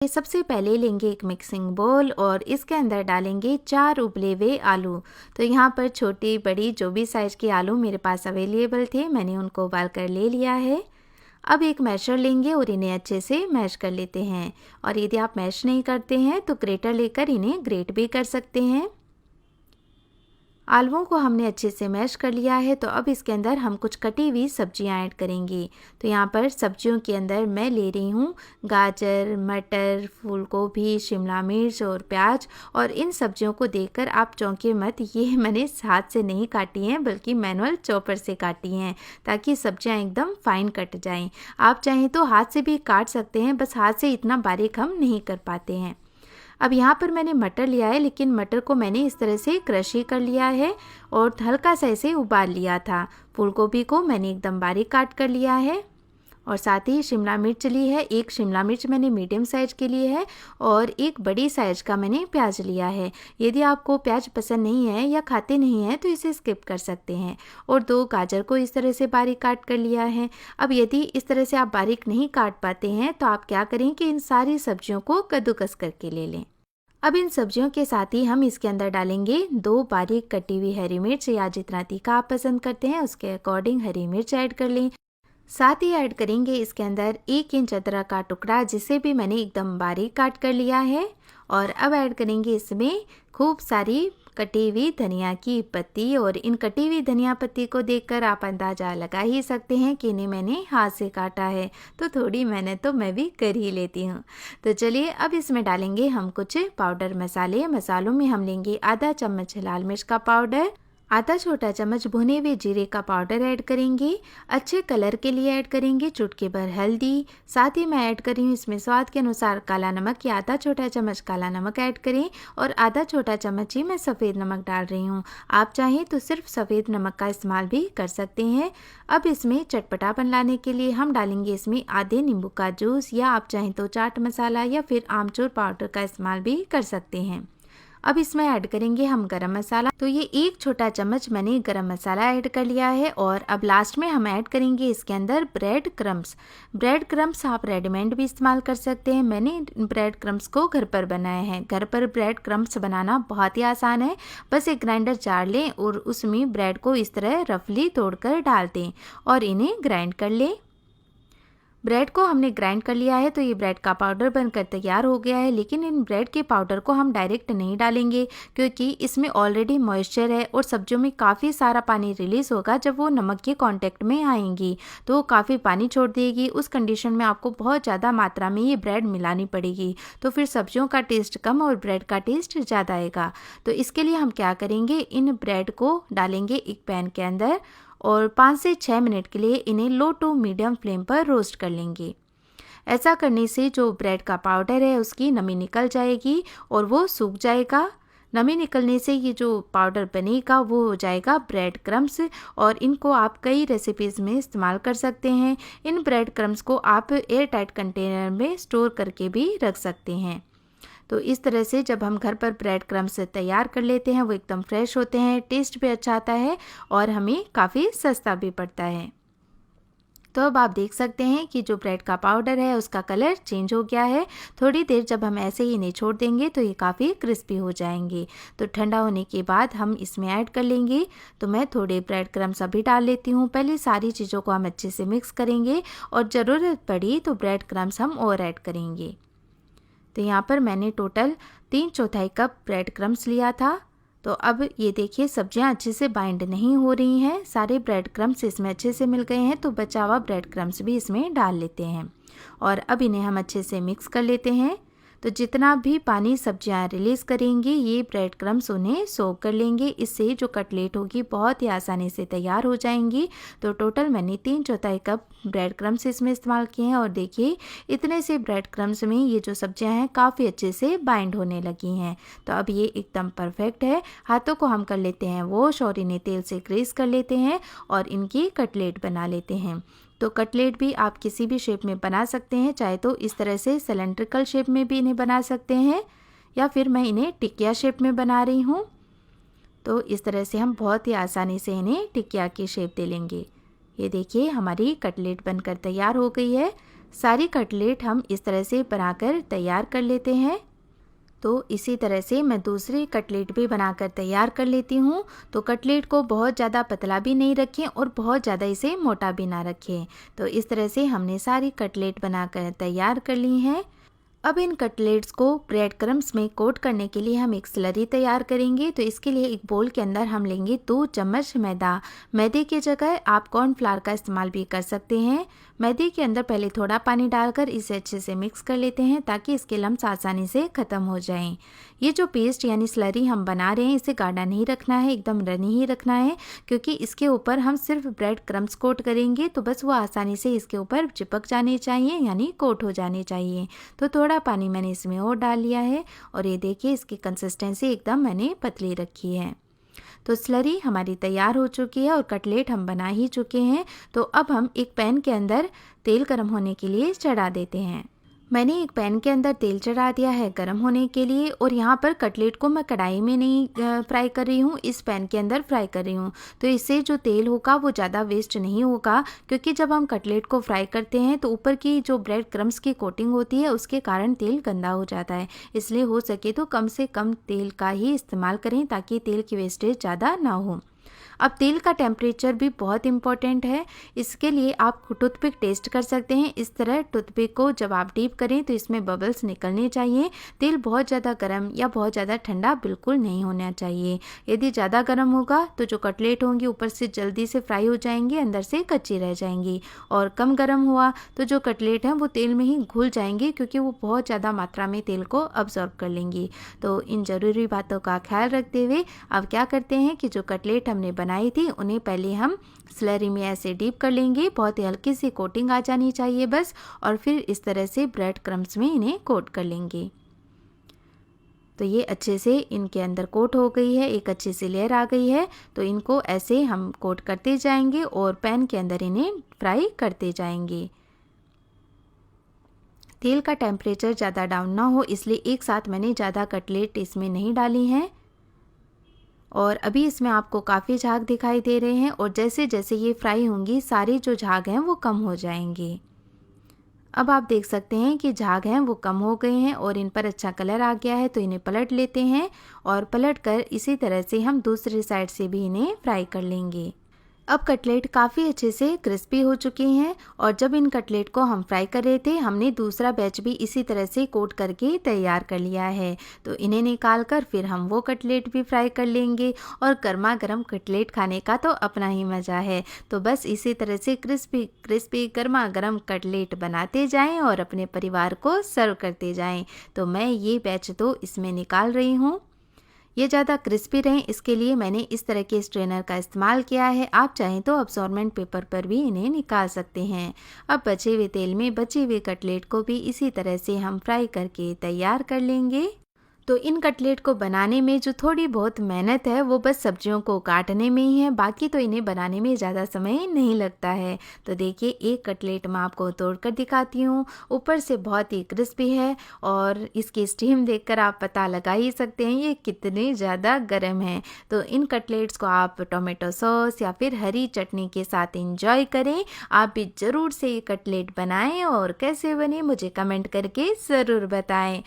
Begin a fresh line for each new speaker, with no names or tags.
सबसे पहले लेंगे एक मिक्सिंग बोल और इसके अंदर डालेंगे 4 उबले हुए आलू। तो यहाँ पर छोटी बड़ी जो भी साइज़ के आलू मेरे पास अवेलेबल थे, मैंने उनको उबाल कर ले लिया है। अब एक मैशर लेंगे और इन्हें अच्छे से मैश कर लेते हैं। और यदि आप मैश नहीं करते हैं तो ग्रेटर लेकर इन्हें ग्रेट भी कर सकते हैं। आलुओं को हमने अच्छे से मैश कर लिया है। तो अब इसके अंदर हम कुछ कटी हुई सब्जियां ऐड करेंगे। तो यहाँ पर सब्जियों के अंदर मैं ले रही हूँ गाजर, मटर, फूल गोभी, शिमला मिर्च और प्याज। और इन सब्जियों को देखकर आप चौंके मत, ये मैंने हाथ से नहीं काटी हैं बल्कि मैनुअल चॉपर से काटी हैं, ताकि सब्जियाँ एकदम फाइन कट जाएँ। आप चाहें तो हाथ से भी काट सकते हैं, बस हाथ से इतना बारीक हम नहीं कर पाते हैं। अब यहाँ पर मैंने मटर लिया है, लेकिन मटर को मैंने इस तरह से क्रश ही कर लिया है और हल्का सा इसे उबाल लिया था। फूल गोभी को मैंने एकदम बारीक काट कर लिया है और साथ ही शिमला मिर्च ली है। एक शिमला मिर्च मैंने मीडियम साइज़ के लिए है और एक बड़ी साइज़ का मैंने प्याज लिया है। यदि आपको प्याज पसंद नहीं है या खाते नहीं हैं तो इसे स्किप कर सकते हैं। और 2 गाजर को इस तरह से बारीक काट कर लिया है। अब यदि इस तरह से आप बारीक नहीं काट पाते हैं तो आप क्या करें कि इन सारी सब्जियों को कद्दूकस करके ले लें। अब इन सब्जियों के साथ ही हम इसके अंदर डालेंगे 2 बारीक कटी हुई हरी मिर्च, या जितना तीखा आप पसंद करते हैं उसके अकॉर्डिंग हरी मिर्च ऐड कर लें। साथ ही ऐड करेंगे इसके अंदर 1 इंच अदरक का टुकड़ा, जिसे भी मैंने एकदम बारीक काट कर लिया है। और अब ऐड करेंगे इसमें खूब सारी कटी हुई धनिया की पत्ती। और इन कटी हुई धनिया पत्ती को देखकर आप अंदाज़ा लगा ही सकते हैं कि इन्हें मैंने हाथ से काटा है, तो थोड़ी मेहनत तो मैं भी कर ही लेती हूँ। तो चलिए अब इसमें डालेंगे हम कुछ पाउडर मसाले। मसालों में हम लेंगे आधा चम्मच लाल मिर्च का पाउडर, आधा छोटा चम्मच भुने हुए जीरे का पाउडर ऐड करेंगे। अच्छे कलर के लिए ऐड करेंगे चुटकी भर हल्दी। साथ ही मैं ऐड कर रही हूँ इसमें स्वाद के अनुसार काला नमक, या आधा छोटा चम्मच काला नमक ऐड करें और आधा छोटा चम्मच ही मैं सफ़ेद नमक डाल रही हूँ। आप चाहें तो सिर्फ सफ़ेद नमक का इस्तेमाल भी कर सकते हैं। अब इसमें चटपटापन लाने के लिए हम डालेंगे इसमें आधे नींबू का जूस, या आप चाहें तो चाट मसाला या फिर आमचूर पाउडर का इस्तेमाल भी कर सकते हैं। अब इसमें ऐड करेंगे हम गरम मसाला। तो ये 1 छोटा चम्मच मैंने गरम मसाला ऐड कर लिया है। और अब लास्ट में हम ऐड करेंगे इसके अंदर ब्रेड क्रम्स। ब्रेड क्रम्स आप रेडीमेड भी इस्तेमाल कर सकते हैं। मैंने ब्रेड क्रम्स को घर पर बनाया है। घर पर ब्रेड क्रम्स बनाना बहुत ही आसान है। बस एक ग्राइंडर जार लें और उसमें ब्रेड को इस तरह रफली तोड़कर डाल दें और इन्हें ग्राइंड कर लें। ब्रेड को हमने ग्राइंड कर लिया है, तो ये ब्रेड का पाउडर बनकर तैयार हो गया है। लेकिन इन ब्रेड के पाउडर को हम डायरेक्ट नहीं डालेंगे, क्योंकि इसमें ऑलरेडी मॉइस्चर है और सब्जियों में काफ़ी सारा पानी रिलीज़ होगा। जब वो नमक के कांटेक्ट में आएंगी तो काफ़ी पानी छोड़ देगी। उस कंडीशन में आपको बहुत ज़्यादा मात्रा में ये ब्रेड मिलानी पड़ेगी, तो फिर सब्जियों का टेस्ट कम और ब्रेड का टेस्ट ज़्यादा आएगा। तो इसके लिए हम क्या करेंगे, इन ब्रेड को डालेंगे एक पैन के अंदर और 5 से 6 मिनट के लिए इन्हें लो टू मीडियम फ्लेम पर रोस्ट कर लेंगे। ऐसा करने से जो ब्रेड का पाउडर है उसकी नमी निकल जाएगी और वो सूख जाएगा। नमी निकलने से ये जो पाउडर बनेगा वो हो जाएगा ब्रेड क्रम्स, और इनको आप कई रेसिपीज़ में इस्तेमाल कर सकते हैं। इन ब्रेड क्रम्स को आप एयर टाइट कंटेनर में स्टोर करके भी रख सकते हैं। तो इस तरह से जब हम घर पर ब्रेड क्रम्स तैयार कर लेते हैं वो एकदम फ्रेश होते हैं, टेस्ट भी अच्छा आता है और हमें काफ़ी सस्ता भी पड़ता है। तो अब आप देख सकते हैं कि जो ब्रेड का पाउडर है उसका कलर चेंज हो गया है। थोड़ी देर जब हम ऐसे ही इन्हें छोड़ देंगे तो ये काफ़ी क्रिस्पी हो जाएंगे। तो ठंडा होने के बाद हम इसमें ऐड कर लेंगे। तो मैं थोड़े ब्रेड क्रम्स अभी डाल लेती हूँ। पहले सारी चीज़ों को हम अच्छे से मिक्स करेंगे और ज़रूरत पड़ी तो ब्रेड क्रम्स हम और ऐड करेंगे। तो यहाँ पर मैंने टोटल 3/4 कप ब्रेड क्रम्स लिया था। तो अब ये देखिए सब्जियां अच्छे से बाइंड नहीं हो रही हैं, सारे ब्रेड क्रम्स इसमें अच्छे से मिल गए हैं। तो बचा हुआ ब्रेड क्रम्स भी इसमें डाल लेते हैं और अब इन्हें हम अच्छे से मिक्स कर लेते हैं। तो जितना भी पानी सब्जियां रिलीज़ करेंगी ये ब्रेड क्रम्स उन्हें सोक कर लेंगे। इससे जो कटलेट होगी बहुत ही आसानी से तैयार हो जाएंगी। तो टोटल मैंने 3/4 कप ब्रेड क्रम्स इसमें इस्तेमाल किए हैं और देखिए इतने से ब्रेड क्रम्स में ये जो सब्जियां हैं काफ़ी अच्छे से बाइंड होने लगी हैं। तो अब ये एकदम परफेक्ट है। हाथों को हम कर लेते हैं वॉश और इन्हें तेल से ग्रीस कर लेते हैं और इनकी कटलेट बना लेते हैं। तो कटलेट भी आप किसी भी शेप में बना सकते हैं, चाहे तो इस तरह से सिलेंड्रिकल शेप में भी इन्हें बना सकते हैं या फिर मैं इन्हें टिकिया शेप में बना रही हूँ। तो इस तरह से हम बहुत ही आसानी से इन्हें टिकिया की शेप दे लेंगे। ये देखिए हमारी कटलेट बनकर तैयार हो गई है। सारी कटलेट हम इस तरह से बनाकर तैयार कर लेते हैं। तो इसी तरह से मैं दूसरी कटलेट भी बनाकर तैयार कर लेती हूँ। तो कटलेट को बहुत ज़्यादा पतला भी नहीं रखें और बहुत ज़्यादा इसे मोटा भी ना रखें। तो इस तरह से हमने सारी कटलेट बनाकर तैयार कर ली हैं। अब इन कटलेट्स को ब्रेड क्रम्स में कोट करने के लिए हम एक स्लरी तैयार करेंगे। तो इसके लिए एक बोल के अंदर हम लेंगे 2 चम्मच मैदा। मैदे की जगह आप कॉर्नफ्लावर का इस्तेमाल भी कर सकते हैं। मैदे के अंदर पहले थोड़ा पानी डालकर इसे अच्छे से मिक्स कर लेते हैं ताकि इसके लम्स आसानी से ख़त्म हो जाएं। ये जो पेस्ट यानी स्लरी हम बना रहे हैं इसे गाढ़ा नहीं रखना है, एकदम रनी ही रखना है, क्योंकि इसके ऊपर हम सिर्फ ब्रेड क्रम्स कोट करेंगे तो बस वो आसानी से इसके ऊपर चिपक जाने चाहिए यानी कोट हो जाने चाहिए। तो थोड़ा पानी मैंने इसमें और डाल लिया है और ये देखिए इसकी कंसिस्टेंसी एकदम मैंने पतली रखी है। तो स्लरी हमारी तैयार हो चुकी है और कटलेट हम बना ही चुके हैं। तो अब हम एक पैन के अंदर तेल गर्म होने के लिए चढ़ा देते हैं। मैंने एक पैन के अंदर तेल चढ़ा दिया है गर्म होने के लिए और यहाँ पर कटलेट को मैं कढ़ाई में नहीं फ्राई कर रही हूँ, इस पैन के अंदर फ्राई कर रही हूँ। तो इससे जो तेल होगा वो ज़्यादा वेस्ट नहीं होगा, क्योंकि जब हम कटलेट को फ्राई करते हैं तो ऊपर की जो ब्रेड क्रम्स की कोटिंग होती है उसके कारण तेल गंदा हो जाता है। इसलिए हो सके तो कम से कम तेल का ही इस्तेमाल करें ताकि तेल की वेस्टेज ज़्यादा ना हो। अब तेल का टेम्परेचर भी बहुत इम्पॉर्टेंट है। इसके लिए आप टूथपिक टेस्ट कर सकते हैं। इस तरह टूथपिक को जब आप डीप करें तो इसमें बबल्स निकलने चाहिए। तेल बहुत ज़्यादा गर्म या बहुत ज़्यादा ठंडा बिल्कुल नहीं होना चाहिए। यदि ज़्यादा गर्म होगा तो जो कटलेट होंगी ऊपर से जल्दी से फ्राई हो जाएंगी, अंदर से कच्ची रह जाएंगी, और कम गर्म हुआ तो जो कटलेट हैं वो तेल में ही घुल जाएंगी, क्योंकि वो बहुत ज़्यादा मात्रा में तेल को अब्जॉर्ब कर लेंगी। तो इन ज़रूरी बातों का ख्याल रखते हुए अब क्या करते हैं कि जो कटलेट हमने बनाई थी उन्हें पहले हम स्लरी में ऐसे डीप कर लेंगे। बहुत ही हल्की सी कोटिंग आ जानी चाहिए बस, और फिर इस तरह से ब्रेड क्रम्स में इन्हें कोट कर लेंगे। तो ये अच्छे से इनके अंदर कोट हो गई है, एक अच्छी सी लेयर आ गई है। तो इनको ऐसे हम कोट करते जाएंगे और पैन के अंदर इन्हें फ्राई करते जाएंगे। तेल का टेम्परेचर ज़्यादा डाउन ना हो इसलिए एक साथ मैंने ज़्यादा कटलेट इसमें नहीं डाली हैं। और अभी इसमें आपको काफ़ी झाग दिखाई दे रहे हैं और जैसे जैसे ये फ्राई होंगी सारे जो झाग हैं वो कम हो जाएंगे। अब आप देख सकते हैं कि झाग हैं वो कम हो गए हैं और इन पर अच्छा कलर आ गया है। तो इन्हें पलट लेते हैं और पलट कर इसी तरह से हम दूसरी साइड से भी इन्हें फ्राई कर लेंगे। अब कटलेट काफ़ी अच्छे से क्रिस्पी हो चुकी हैं और जब इन कटलेट को हम फ्राई कर रहे थे हमने दूसरा बैच भी इसी तरह से कोट करके तैयार कर लिया है। तो इन्हें निकाल कर फिर हम वो कटलेट भी फ्राई कर लेंगे और गर्मा गर्म कटलेट खाने का तो अपना ही मज़ा है। तो बस इसी तरह से क्रिस्पी क्रिस्पी गर्मा गर्म कटलेट बनाते जाएं और अपने परिवार को सर्व करते जाएं। तो मैं ये बैच तो इसमें निकाल रही हूँ। ये ज़्यादा क्रिस्पी रहें इसके लिए मैंने इस तरह के स्ट्रेनर का इस्तेमाल किया है। आप चाहें तो अब्सॉर्बेंट पेपर पर भी इन्हें निकाल सकते हैं। अब बचे हुए तेल में बचे हुए कटलेट को भी इसी तरह से हम फ्राई करके तैयार कर लेंगे। तो इन कटलेट को बनाने में जो थोड़ी बहुत मेहनत है वो बस सब्जियों को काटने में ही है, बाकी तो इन्हें बनाने में ज़्यादा समय नहीं लगता है। तो देखिए एक कटलेट मैं आपको तोड़कर दिखाती हूँ। ऊपर से बहुत ही क्रिस्पी है और इसकी स्टीम देखकर आप पता लगा ही सकते हैं ये कितने ज़्यादा गर्म है। तो इन कटलेट्स को आप टोमेटो सॉस या फिर हरी चटनी के साथ इंजॉय करें। आप भी ज़रूर से ये कटलेट बनाएं और कैसे बने मुझे कमेंट करके ज़रूर बताएं।